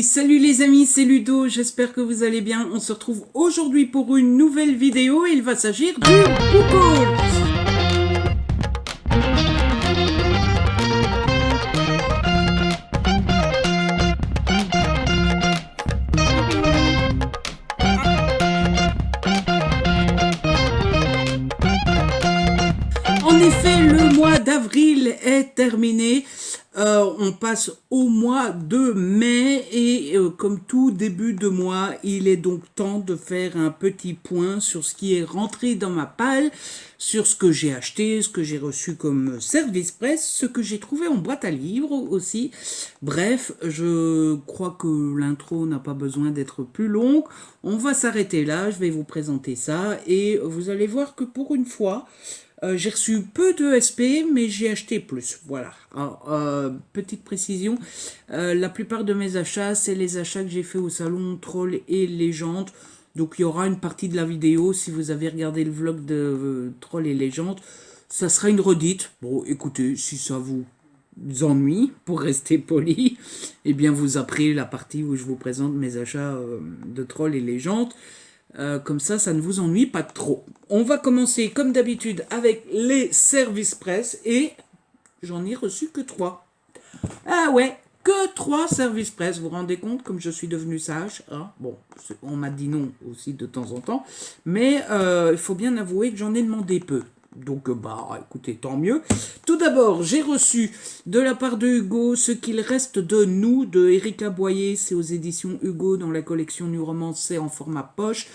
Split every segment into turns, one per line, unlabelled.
salut les amis, c'est Ludo, j'espère que vous allez bien. On se retrouve aujourd'hui pour une nouvelle vidéo et il va s'agir du book haul. En effet, le mois d'avril est terminé. On passe au mois de mai et comme tout début de mois, il est donc temps de faire un petit point sur ce qui est rentré dans ma palle, sur ce que j'ai acheté, ce que j'ai reçu comme service presse, ce que j'ai trouvé en boîte à livres aussi. Bref, je crois que l'intro n'a pas besoin d'être plus longue. On va s'arrêter là, je vais vous présenter ça et vous allez voir que pour une fois, j'ai reçu peu de SP, mais j'ai acheté plus. Voilà. Alors, petite précision, la plupart de mes achats, c'est les achats que j'ai fait au salon Troll et Légendes. Donc il y aura une partie de la vidéo, si vous avez regardé le vlog de Troll et Légendes, ça sera une redite. Bon, écoutez, si ça vous ennuie, pour rester poli, eh bien vous apprenez la partie où je vous présente mes achats de Troll et Légendes. Comme ça ne vous ennuie pas trop. On va commencer comme d'habitude avec les services presse et j'en ai reçu que 3. Ah ouais, que 3 services presse. Vous vous rendez compte comme je suis devenu sage, hein? Bon, on m'a dit non aussi de temps en temps, mais il faut bien avouer que j'en ai demandé peu. Donc, écoutez, tant mieux. Tout d'abord, j'ai reçu de la part de Hugo Ce qu'il reste de nous, de Erika Boyer. C'est aux éditions Hugo dans la collection New Romance, c'est en format poche.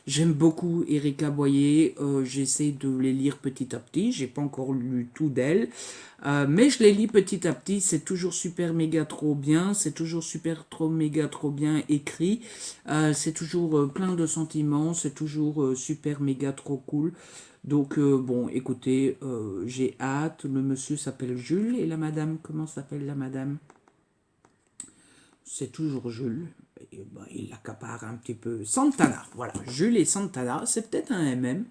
J'aime beaucoup Erika Boyer. J'essaie de les lire petit à petit. J'ai pas encore lu tout d'elle. Mais je les lis petit à petit. C'est toujours super méga trop bien. C'est toujours super trop méga trop bien écrit. C'est toujours plein de sentiments. C'est toujours super méga trop cool. Donc, bon, écoutez, j'ai hâte. Le monsieur s'appelle Jules et la madame, comment s'appelle la madame? C'est toujours Jules. Et, il l'accapare un petit peu. Santana, voilà. Jules et Santana, c'est peut-être un MM.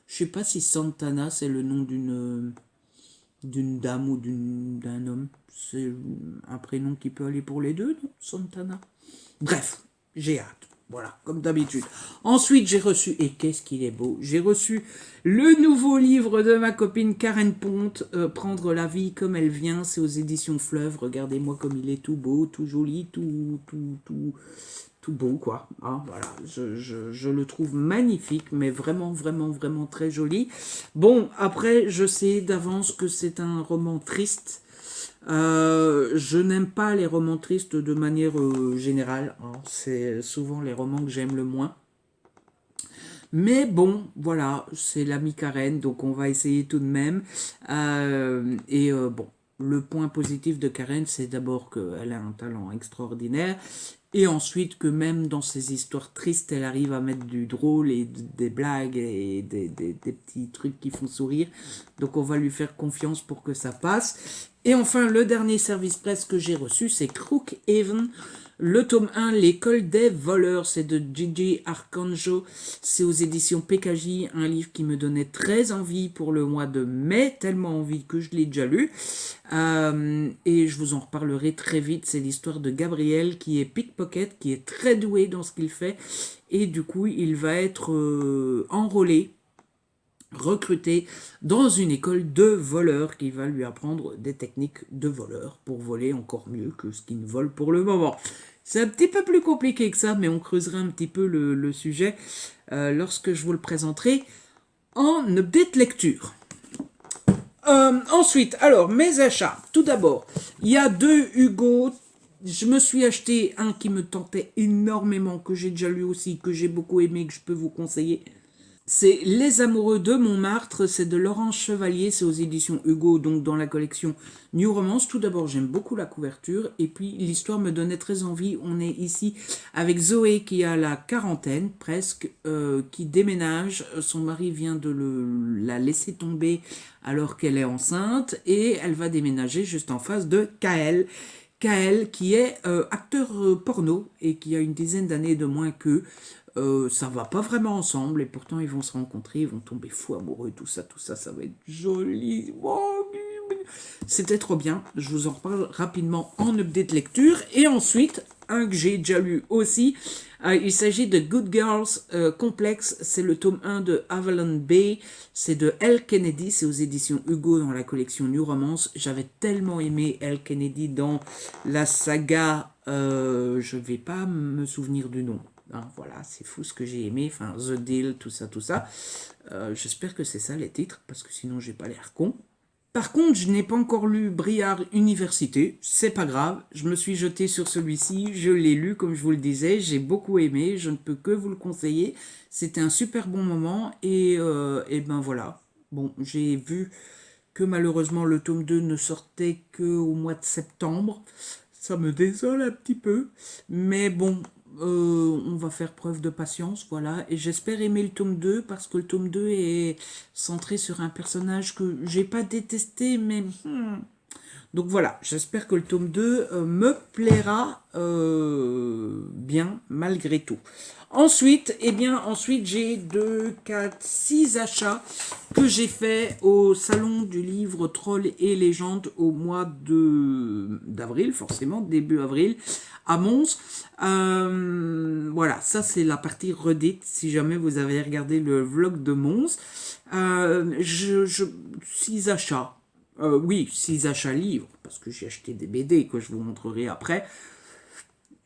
Je sais pas si Santana, c'est le nom d'une dame ou d'un homme. C'est un prénom qui peut aller pour les deux, non? Santana. Bref, j'ai hâte. Voilà, comme d'habitude. Ensuite, j'ai reçu, et qu'est-ce qu'il est beau, j'ai reçu le nouveau livre de ma copine Karen Ponte, Prendre la vie comme elle vient, c'est aux éditions Fleuve. Regardez-moi comme il est tout beau, tout joli, tout beau, quoi. Hein, voilà, je le trouve magnifique, mais vraiment, vraiment, vraiment très joli. Bon, après, je sais d'avance que c'est un roman triste. Je n'aime pas les romans tristes de manière générale, hein. C'est souvent les romans que j'aime le moins. Mais bon, voilà, c'est l'ami Karen, donc on va essayer tout de même. Bon, le point positif de Karen, c'est d'abord qu'elle a un talent extraordinaire. Et ensuite que même dans ces histoires tristes, elle arrive à mettre du drôle et des blagues et des petits trucs qui font sourire. Donc on va lui faire confiance pour que ça passe. Et enfin, le dernier service presse que j'ai reçu, c'est Crookhaven. Le tome 1, L'école des voleurs, c'est de Gigi Arcanjo. C'est aux éditions PKJ, un livre qui me donnait très envie pour le mois de mai, tellement envie que je l'ai déjà lu. Et je vous en reparlerai très vite. C'est l'histoire de Gabriel qui est pickpocket, qui est très doué dans ce qu'il fait. Et du coup, il va être enrôlé, recruté dans une école de voleurs qui va lui apprendre des techniques de voleurs pour voler encore mieux que ce qu'il ne vole pour le moment. C'est un petit peu plus compliqué que ça, mais on creusera un petit peu le sujet lorsque je vous le présenterai en update lecture. Ensuite, alors, mes achats. Tout d'abord, il y a 2 Hugo. Je me suis acheté un qui me tentait énormément, que j'ai déjà lu aussi, que j'ai beaucoup aimé, que je peux vous conseiller. C'est Les Amoureux de Montmartre, c'est de Laurence Chevalier, c'est aux éditions Hugo, donc dans la collection New Romance. Tout d'abord, j'aime beaucoup la couverture, et puis l'histoire me donnait très envie. On est ici avec Zoé qui a la quarantaine, presque, qui déménage. Son mari vient de la laisser tomber alors qu'elle est enceinte, et elle va déménager juste en face de Kael. Kael qui est acteur porno, et qui a une dizaine d'années de moins qu'eux. Ça va pas vraiment ensemble et pourtant ils vont se rencontrer, ils vont tomber fous amoureux, tout ça, ça va être joli. C'était trop bien, je vous en reparle rapidement en update lecture. Et ensuite, un que j'ai déjà lu aussi. Il s'agit de Good Girls Complex, c'est le tome 1 de Avalon Bay, c'est de Elle Kennedy, c'est aux éditions Hugo dans la collection New Romance. J'avais tellement aimé Elle Kennedy dans la saga, je vais pas me souvenir du nom. Hein, voilà, c'est fou ce que j'ai aimé, enfin The Deal, tout ça, tout ça. J'espère que c'est ça les titres, parce que sinon j'ai pas l'air con. Par contre, je n'ai pas encore lu Briard Université, c'est pas grave, je me suis jeté sur celui-ci, je l'ai lu comme je vous le disais, j'ai beaucoup aimé, je ne peux que vous le conseiller, c'était un super bon moment et ben voilà. Bon, j'ai vu que malheureusement le tome 2 ne sortait qu'au mois de septembre, ça me désole un petit peu, mais bon, on va faire preuve de patience, voilà. Et j'espère aimer le tome 2 parce que le tome 2 est centré sur un personnage que j'ai pas détesté, mais donc voilà, j'espère que le tome 2 me plaira bien malgré tout. Ensuite, ensuite j'ai 2, 4, 6 achats que j'ai fait au salon du livre Trolls et légendes au mois d'avril, forcément, début avril, à Mons. Voilà, ça c'est la partie redite, si jamais vous avez regardé le vlog de Mons. 6 achats. Oui, 6 achats livres, parce que j'ai acheté des BD que je vous montrerai après.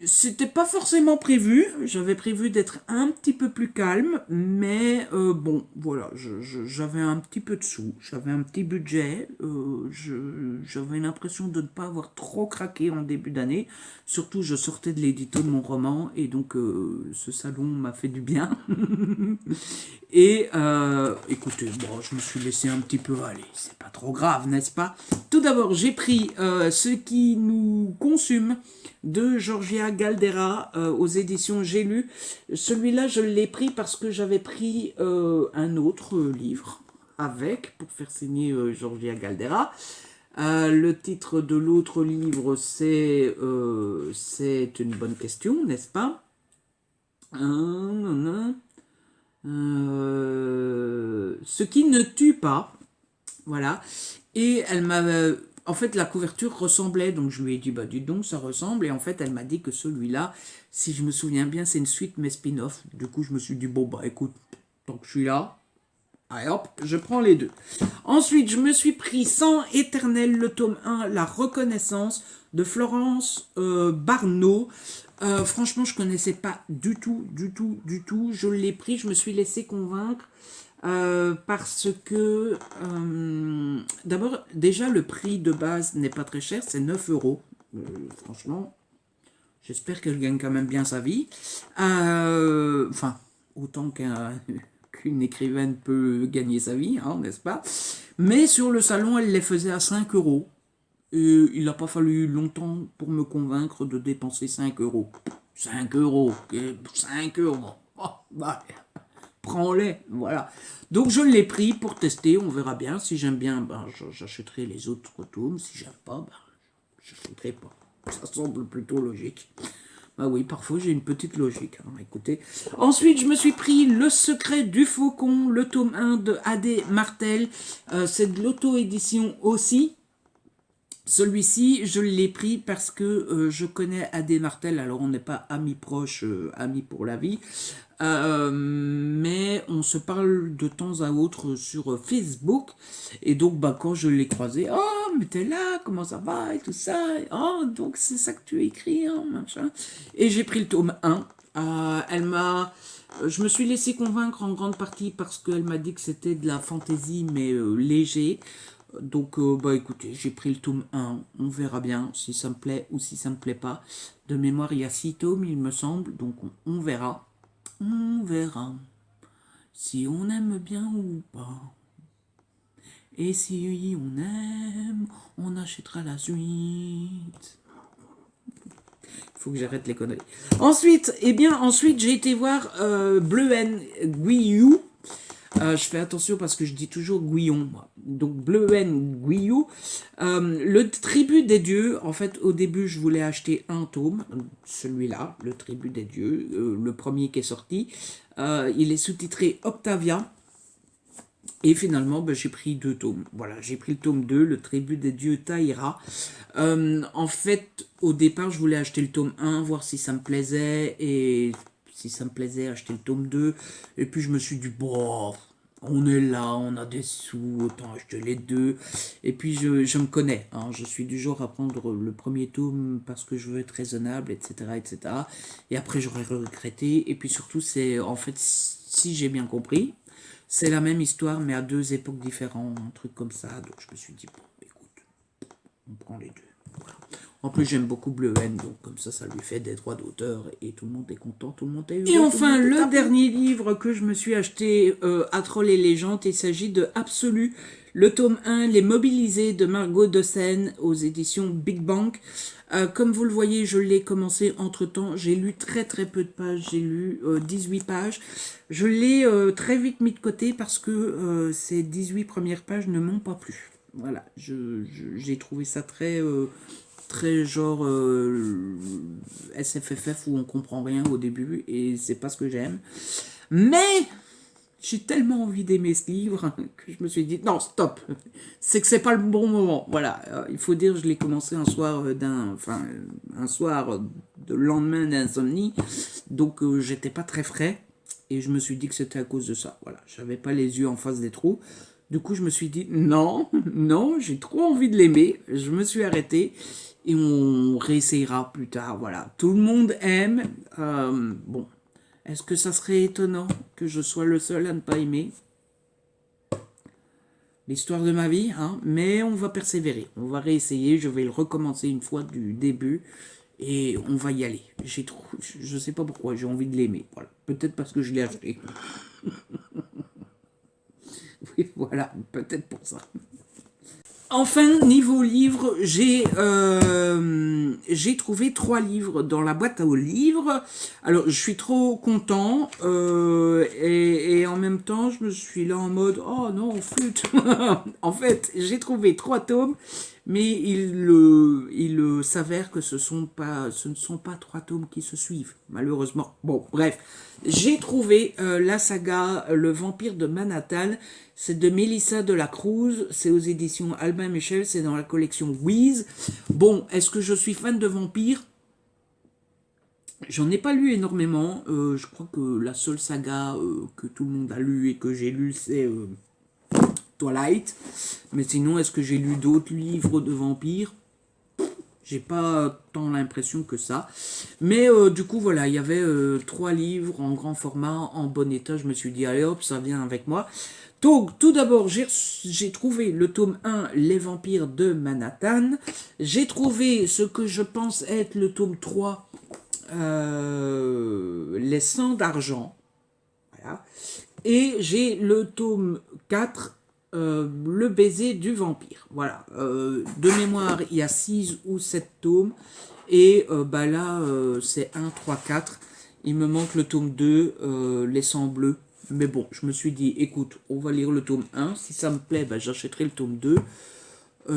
C'était pas forcément prévu, j'avais prévu d'être un petit peu plus calme, mais bon, voilà, j'avais un petit peu de sous, j'avais un petit budget, j'avais l'impression de ne pas avoir trop craqué en début d'année, surtout je sortais de l'édito de mon roman, et donc ce salon m'a fait du bien. Et écoutez, bon, je me suis laissé un petit peu aller, c'est pas trop grave, n'est-ce pas? Tout d'abord, j'ai pris Ce qui nous consume de Georgia Galdera aux éditions J'ai lu. Celui-là, je l'ai pris parce que j'avais pris un autre livre avec, pour faire signer Georgia Galdera. Le titre de l'autre livre, c'est une bonne question, n'est-ce pas? Ce qui ne tue pas, voilà. Et elle m'a... En fait, la couverture ressemblait, donc je lui ai dit, bah dis donc, ça ressemble. Et en fait, elle m'a dit que celui-là, si je me souviens bien, c'est une suite, mais spin-off. Du coup, je me suis dit, bon, bah écoute, tant que je suis là, allez hop, je prends les deux. Ensuite, je me suis pris Sang éternel, le tome 1, La reconnaissance, de Florence Barneau. Franchement, je connaissais pas du tout. Je l'ai pris, je me suis laissé convaincre. Parce que d'abord déjà le prix de base n'est pas très cher, c'est 9 euros. Franchement, j'espère qu'elle gagne quand même bien sa vie. Enfin, autant qu'une écrivaine peut gagner sa vie, hein, n'est-ce pas? Mais sur le salon, elle les faisait à 5 euros. Et il n'a pas fallu longtemps pour me convaincre de dépenser 5 euros. 5 euros, 5 euros. Oh, bah, prends-les, voilà. Donc je l'ai pris pour tester, on verra bien. Si j'aime bien, ben, j'achèterai les autres tomes. Si j'aime pas, ben, j'achèterai pas. Ça semble plutôt logique. Bah oui, parfois j'ai une petite logique, hein, écoutez. Ensuite, je me suis pris Le secret du faucon, le tome 1 de A.D. Martel. C'est de l'auto-édition aussi. Celui-ci, je l'ai pris parce que je connais A.D. Martel, alors on n'est pas amis proches, amis pour la vie, mais on se parle de temps à autre sur Facebook, et donc bah, quand je l'ai croisé, oh mais t'es là, comment ça va, et tout ça, oh donc c'est ça que tu écris, hein, machin, et j'ai pris le tome 1, je me suis laissé convaincre en grande partie parce qu'elle m'a dit que c'était de la fantaisie mais léger. Donc, bah écoutez, j'ai pris le tome 1, on verra bien si ça me plaît ou si ça me plaît pas. De mémoire, il y a 6 tomes, il me semble, donc on verra. On verra si on aime bien ou pas. Et si on aime, on achètera la suite. Il faut que j'arrête les conneries. Ensuite, ensuite j'ai été voir Bleu N Guillou. Je fais attention parce que je dis toujours Guillon, moi. Donc Bleu N Guillou. Le Tribut des dieux, en fait, au début, je voulais acheter un tome, celui-là, Le Tribut des dieux, le premier qui est sorti. Il est sous-titré Octavia. Et finalement, ben, j'ai pris 2 tomes. Voilà, j'ai pris le tome 2, Le Tribut des dieux Taïra. En fait, au départ, je voulais acheter le tome 1, voir si ça me plaisait. Et si ça me plaisait, acheter le tome 2. Et puis je me suis dit, bon, on est là, on a des sous, autant acheter les deux. Et puis je me connais. Hein, je suis du genre à prendre le premier tome parce que je veux être raisonnable, etc. etc. Et après, j'aurais regretté. Et puis surtout, c'est en fait, si j'ai bien compris, c'est la même histoire, mais à 2 époques différentes, un truc comme ça. Donc je me suis dit, bon, écoute, on prend les deux. Voilà. En plus, j'aime beaucoup Bleu N, donc comme ça lui fait des droits d'auteur et tout le monde est content, tout le monde est heureux. Et enfin, le dernier livre que je me suis acheté à Troll et Légendes, il s'agit de Absolu, le tome 1, Les Mobilisés de Margot Dessen aux éditions Big Bang. Comme vous le voyez, je l'ai commencé entre-temps. J'ai lu très très peu de pages. J'ai lu 18 pages. Je l'ai très vite mis de côté parce que ces 18 premières pages ne m'ont pas plu. Voilà, j'ai trouvé ça très, très genre SFFF où on comprend rien au début et c'est pas ce que j'aime. Mais j'ai tellement envie d'aimer ce livre que je me suis dit non, stop, c'est que c'est pas le bon moment. Voilà, il faut dire, je l'ai commencé un soir un soir de lendemain d'insomnie, donc j'étais pas très frais et je me suis dit que c'était à cause de ça. Voilà, j'avais pas les yeux en face des trous. Du coup, je me suis dit non, non, j'ai trop envie de l'aimer. Je me suis arrêté et on réessayera plus tard. Voilà, tout le monde aime. Bon. Est-ce que ça serait étonnant que je sois le seul à ne pas aimer l'histoire de ma vie, hein? Mais on va persévérer, on va réessayer, je vais le recommencer une fois du début et on va y aller. Je sais pas pourquoi, j'ai envie de l'aimer. Voilà. Peut-être parce que je l'ai acheté. Oui, voilà, peut-être pour ça. Enfin, niveau livre, j'ai trouvé 3 livres dans la boîte aux livres. Alors, je suis trop content et en même temps, je me suis là en mode oh non, flûte. En fait, j'ai trouvé 3 tomes, mais il s'avère que ce ne sont pas 3 tomes qui se suivent, malheureusement. Bon, bref, j'ai trouvé la saga Le Vampire de Manhattan. C'est de Mélissa de la Cruz, c'est aux éditions Albin Michel, c'est dans la collection Wiz. Bon, est-ce que je suis fan de vampires? J'en ai pas lu énormément. Je crois que la seule saga que tout le monde a lu et que j'ai lu, c'est Twilight. Mais sinon, est-ce que j'ai lu d'autres livres de vampires? J'ai pas tant l'impression que ça. Mais du coup, voilà, il y avait 3 livres en grand format, en bon état. Je me suis dit, allez hop, ça vient avec moi. Donc, tout d'abord, j'ai trouvé le tome 1, Les Vampires de Manhattan. J'ai trouvé ce que je pense être le tome 3, Les Sangs d'Argent. Voilà. Et j'ai le tome 4, Le Baiser du Vampire. Voilà. De mémoire, il y a 6 ou 7 tomes. Et bah là, c'est 1, 3, 4. Il me manque le tome 2, Les Sangs Bleus. Mais bon, je me suis dit, écoute, on va lire le tome 1. Si ça me plaît, bah, j'achèterai le tome 2.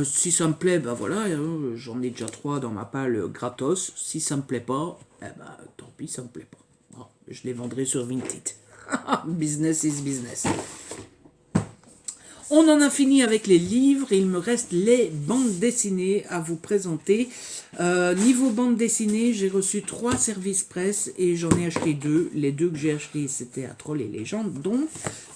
Si ça me plaît, bah voilà, j'en ai déjà 3 dans ma palle gratos. Si ça me plaît pas, eh bah, tant pis, ça me plaît pas. Bon, je les vendrai sur Vinted. Business is business. On en a fini avec les livres, il me reste les bandes dessinées à vous présenter. Niveau bande dessinée, j'ai reçu 3 services presse et j'en ai acheté 2. Les 2 que j'ai achetés, c'était à Troll et Légendes. Donc,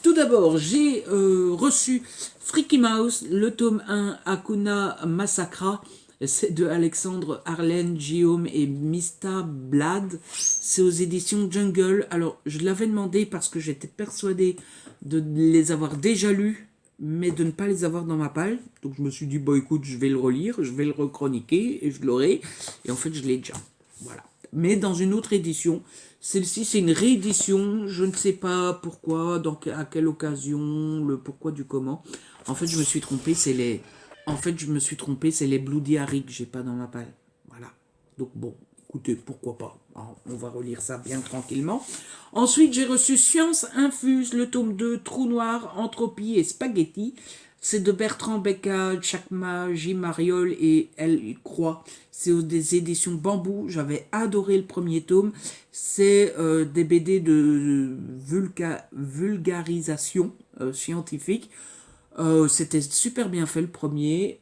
tout d'abord, j'ai reçu Freaky Mouse, le tome 1, Hakuna Massacra. C'est de Alexandre Arlen, Guillaume et Mista Blad. C'est aux éditions Jungle. Alors, je l'avais demandé parce que j'étais persuadée de les avoir déjà lus, mais de ne pas les avoir dans ma palle. Donc je me suis dit, bon écoute, je vais le relire, je vais le rechroniquer, et je l'aurai. Et en fait, je l'ai déjà. Voilà. Mais dans une autre édition. Celle-ci, c'est une réédition. Je ne sais pas pourquoi, à quelle occasion, le pourquoi du comment. En fait, je me suis trompé, c'est les... En fait, je me suis trompé, c'est les Bloody Harry que j'ai pas dans ma palle. Voilà. Donc bon, écoutez, pourquoi pas. Alors, on va relire ça bien tranquillement. Ensuite, j'ai reçu Science Infuse, le tome 2, Trou Noir, Entropie et Spaghetti. C'est de Bertrand Becca, Chakma, J. Mariol et Elle Croix. C'est des éditions Bambou. J'avais adoré le premier tome. C'est des BD de vulgarisation scientifique. C'était super bien fait le premier.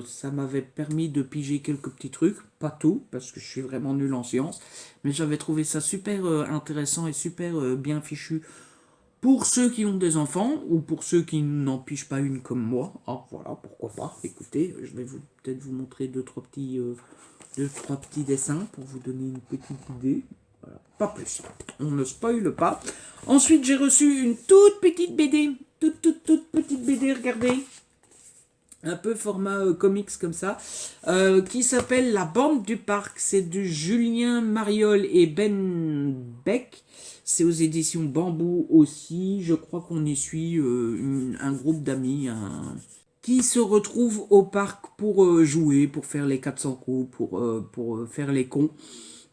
Ça m'avait permis de piger quelques petits trucs. Pas tout, parce que je suis vraiment nul en sciences. Mais j'avais trouvé ça super intéressant et super bien fichu. Pour ceux qui ont des enfants, ou pour ceux qui n'en pigent pas une comme moi, ah voilà, pourquoi pas. Écoutez, je vais peut-être vous montrer deux, trois petits dessins pour vous donner une petite idée. Voilà, pas plus. On ne spoile pas. Ensuite, j'ai reçu une toute petite BD. Toute petite BD, regardez. Un peu format comics comme ça. Qui s'appelle La Bande du Parc. C'est du Julien Mariol et Ben Beck. C'est aux éditions Bambou aussi. Je crois qu'on y suit un groupe d'amis qui se retrouvent au parc pour jouer, pour faire les 400 coups, pour faire les cons.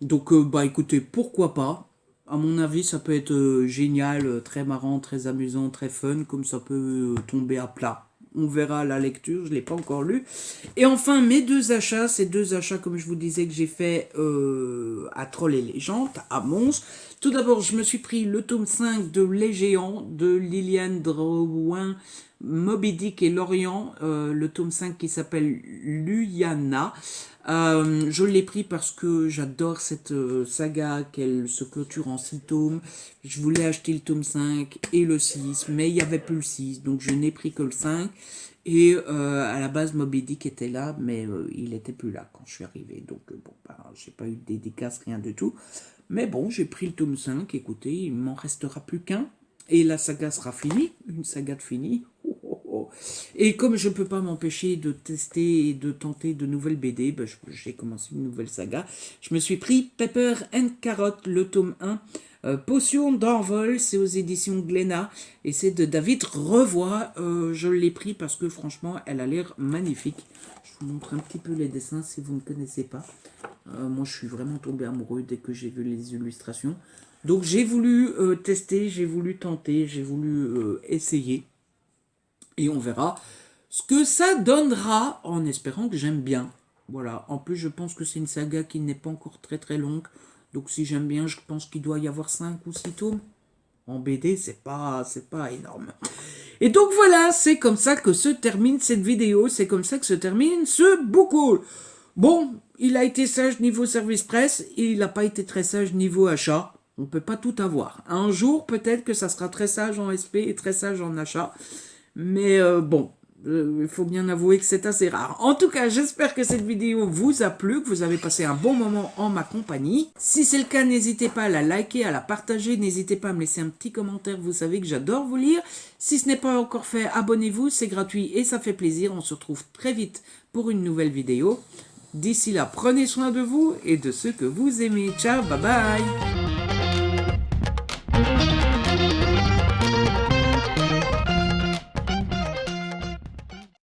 Donc, bah écoutez, pourquoi pas. À mon avis, ça peut être génial, très marrant, très amusant, très fun, comme ça peut tomber à plat. On verra à la lecture, je ne l'ai pas encore lu. Et enfin, mes deux achats, ces deux achats, comme je vous disais, que j'ai fait à Troll et Légendes, à Mons. Tout d'abord, je me suis pris le tome 5 de Les Géants, de Liliane Drouin, Moby Dick et Lorient, le tome 5 qui s'appelle Luyana. Je l'ai pris parce que j'adore cette saga, qu'elle se clôture en 6 tomes. Je voulais acheter le tome 5 et le 6, mais il n'y avait plus le 6, donc je n'ai pris que le 5. Et à la base, Moby Dick était là, mais il n'était plus là quand je suis arrivé. Donc bon, bah, j'ai pas eu de dédicace, rien du tout. Mais bon, j'ai pris le tome 5, écoutez, il m'en restera plus qu'un. Et la saga sera finie, une saga de finie. Oh, oh, oh. Et comme je ne peux pas m'empêcher de tester et de tenter de nouvelles BD, bah, j'ai commencé une nouvelle saga. Je me suis pris Pepper and Carrot, le tome 1. Potion d'envol, c'est aux éditions Glénat et c'est de David Revoy. Je l'ai pris parce que franchement, elle a l'air magnifique. Je vous montre un petit peu les dessins si vous ne connaissez pas. Moi, je suis vraiment tombé amoureux dès que j'ai vu les illustrations. Donc, j'ai voulu tester, j'ai voulu tenter, j'ai voulu essayer. Et on verra ce que ça donnera en espérant que j'aime bien. Voilà. En plus, je pense que c'est une saga qui n'est pas encore très très longue. Donc si j'aime bien, je pense qu'il doit y avoir 5 ou 6 tomes. En BD, c'est pas énorme. Et donc voilà, c'est comme ça que se termine cette vidéo. C'est comme ça que se termine ce book haul. Bon, il a été sage niveau service presse. Et il n'a pas été très sage niveau achat. On ne peut pas tout avoir. Un jour, peut-être que ça sera très sage en SP et très sage en achat. Mais bon, il faut bien avouer que c'est assez rare. En tout cas, j'espère que cette vidéo vous a plu, que vous avez passé un bon moment en ma compagnie. Si c'est le cas, n'hésitez pas à la liker, à la partager. N'hésitez pas à me laisser un petit commentaire, vous savez que j'adore vous lire. Si ce n'est pas encore fait, abonnez-vous, c'est gratuit et ça fait plaisir. On se retrouve très vite pour une nouvelle vidéo. D'ici là, prenez soin de vous et de ceux que vous aimez. Ciao, bye bye!